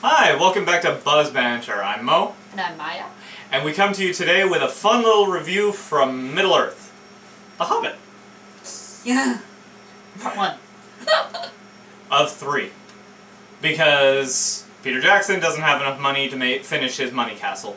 Hi, welcome back to BUZ Banter. I'm Mo. And I'm Maya. And we come to you today with a fun little review from Middle-earth. The Hobbit. Yeah. Part 1. Of 3. Because Peter Jackson doesn't have enough money to finish his money castle.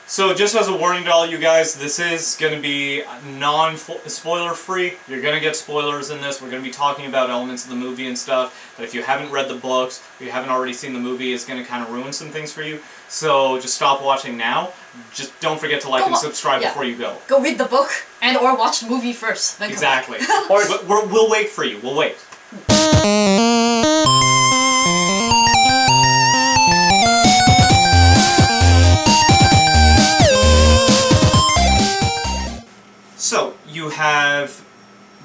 So just as a warning to all you guys, this is going to be non-spoiler free. You're going to get spoilers in this. We're going to be talking about elements of the movie and stuff. But if you haven't read the books, or you haven't already seen the movie, it's going to kind of ruin some things for you. So just stop watching now. Just don't forget to like and subscribe before you go. Go read the book and or watch the movie first. Then exactly. Or we'll wait for you. We'll wait. So, you have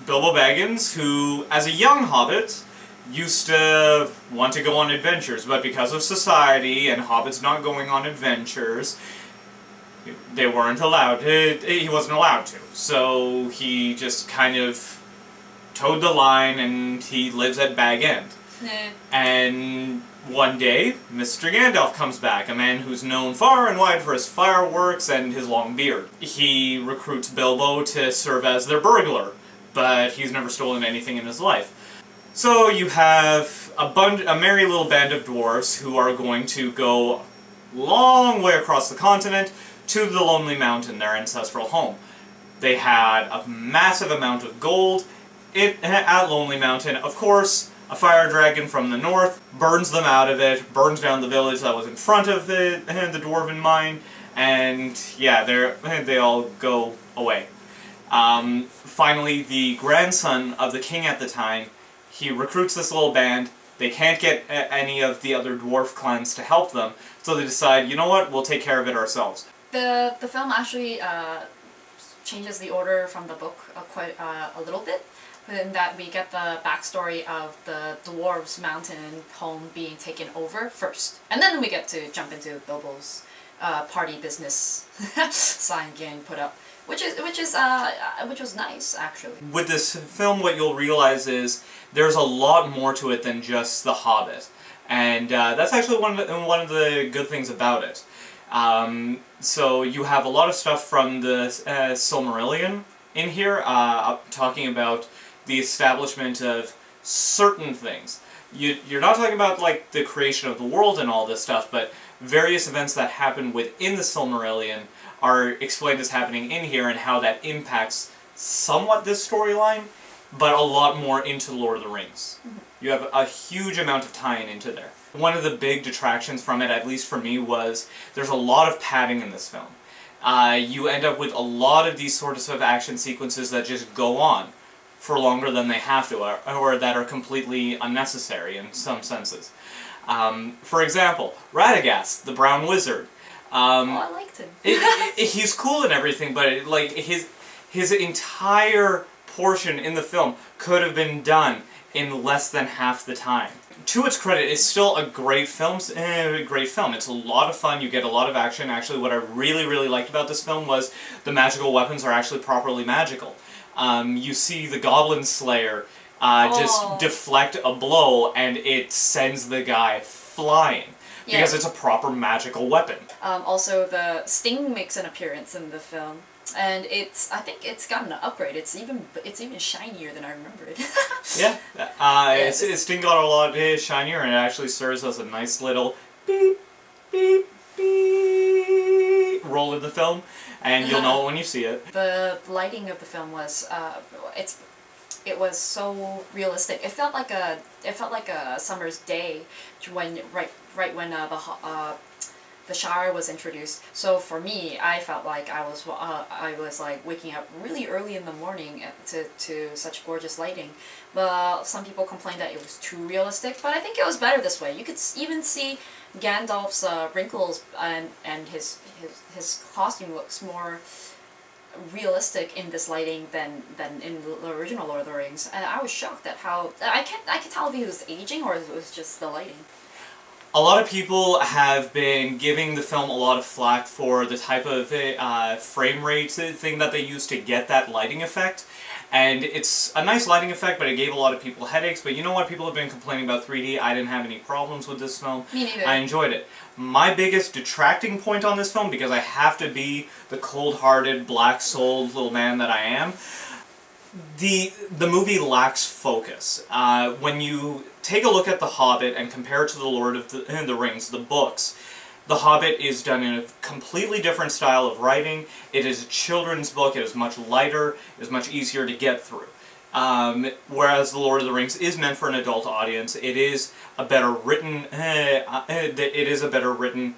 Bilbo Baggins, who, as a young hobbit, used to want to go on adventures, but because of society and hobbits not going on adventures, they weren't allowed to, he wasn't allowed to. So he just kind of towed the line and he lives at Bag End. And one day, Mr. Gandalf comes back, a man who's known far and wide for his fireworks and his long beard. He recruits Bilbo to serve as their burglar, but he's never stolen anything in his life. So you have a merry little band of dwarves who are going to go a long way across the continent to the Lonely Mountain, their ancestral home. They had a massive amount of gold at Lonely Mountain. Of course, a fire dragon from the north burns them out of it, burns down the village that was in front of the dwarven mine, and yeah, they all go away. Finally, the grandson of the king at the time, he recruits this little band. They can't get any of the other dwarf clans to help them, so they decide, you know what, we'll take care of it ourselves. The film actually changes the order from the book quite a little bit, in that we get the backstory of the dwarves' mountain home being taken over first, and then we get to jump into Bilbo's party business sign getting put up, which was nice actually. With this film, what you'll realize is there's a lot more to it than just The Hobbit, and that's actually one of the good things about it. So you have a lot of stuff from the Silmarillion in here, talking about the establishment of certain things. You're not talking about like the creation of the world and all this stuff, but various events that happen within the Silmarillion are explained as happening in here and how that impacts somewhat this storyline, but a lot more into Lord of the Rings. Mm-hmm. You have a huge amount of tie-in into there. One of the big detractions from it, at least for me, was there's a lot of padding in this film. You end up with a lot of these sorts of action sequences that just go on for longer than they have to, or that are completely unnecessary in some senses. For example, Radagast, the Brown Wizard. I liked him. He's cool and everything, but like his entire portion in the film could have been done in less than half the time. To its credit, it's still a great film. It's a lot of fun. You get a lot of action. Actually, what I really liked about this film was the magical weapons are actually properly magical. You see the Goblin Slayer just deflect a blow and it sends the guy flying. Yeah. Because it's a proper magical weapon. Also, the Sting makes an appearance in the film, and I think it's gotten an upgrade. It's even shinier than I remember it. Yeah, Sting got a lot shinier, and it actually serves as a nice little beep, beep, beep roll in the film, and you'll know it when you see it. The lighting of the film was it was so realistic. It felt like a summer's day when right when the Shire was introduced. So for me, I felt like I was like waking up really early in the morning to such gorgeous lighting. But some people complained that it was too realistic, but I think it was better this way. You could even see Gandalf's wrinkles and his costume looks more realistic in this lighting than in the original Lord of the Rings, and I was shocked at how I could tell if he was aging or if it was just the lighting. A lot of people have been giving the film a lot of flack for the type of frame rate thing that they use to get that lighting effect, And it's a nice lighting effect, but it gave a lot of people headaches. But you know what? People have been complaining about 3D. I didn't have any problems with this film. Me neither. I enjoyed it. My biggest detracting point on this film, because I have to be the cold-hearted, black-souled little man that I am, the movie lacks focus. When you take a look at The Hobbit and compare it to The Lord of the Rings, the books, The Hobbit is done in a completely different style of writing. It is a children's book. It is much lighter. It is much easier to get through. Whereas The Lord of the Rings is meant for an adult audience. It is a better written. It is a better written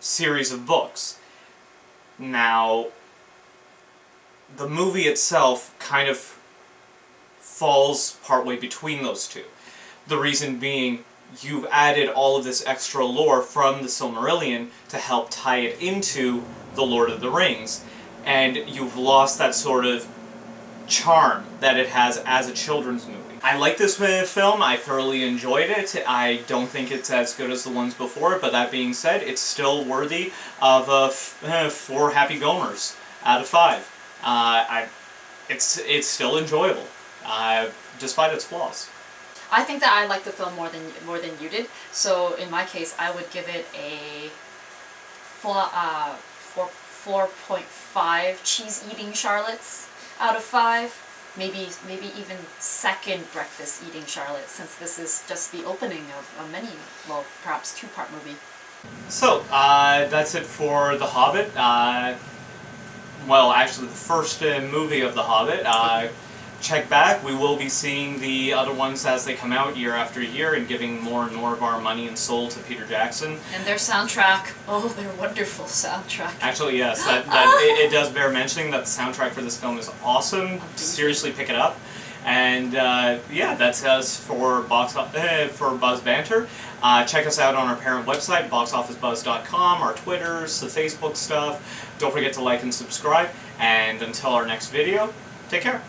series of books. Now, the movie itself kind of falls partway between those two. The reason being, you've added all of this extra lore from the Silmarillion to help tie it into The Lord of the Rings, and you've lost that sort of charm that it has as a children's movie. I like this film, I thoroughly enjoyed it. I don't think it's as good as the ones before, but that being said, it's still worthy of 4 happy gomers out of 5. It's still enjoyable, despite its flaws. I think that I like the film more than you did. So in my case, I would give it a 4.5 cheese eating Charlottes out of 5. Maybe even second breakfast eating Charlotte, since this is just the opening of a many, well, perhaps 2-part movie. So that's it for The Hobbit. Well, actually, the first movie of The Hobbit. Check back. We will be seeing the other ones as they come out year after year and giving more and more of our money and soul to Peter Jackson. And their soundtrack. Oh, their wonderful soundtrack. Actually, yes. It does bear mentioning that the soundtrack for this film is awesome. Seriously, pick it up. And yeah, that's us for BUZ Banter. Check us out on our parent website, boxofficebuzz.com, our Twitters, the Facebook stuff. Don't forget to like and subscribe. And until our next video, take care.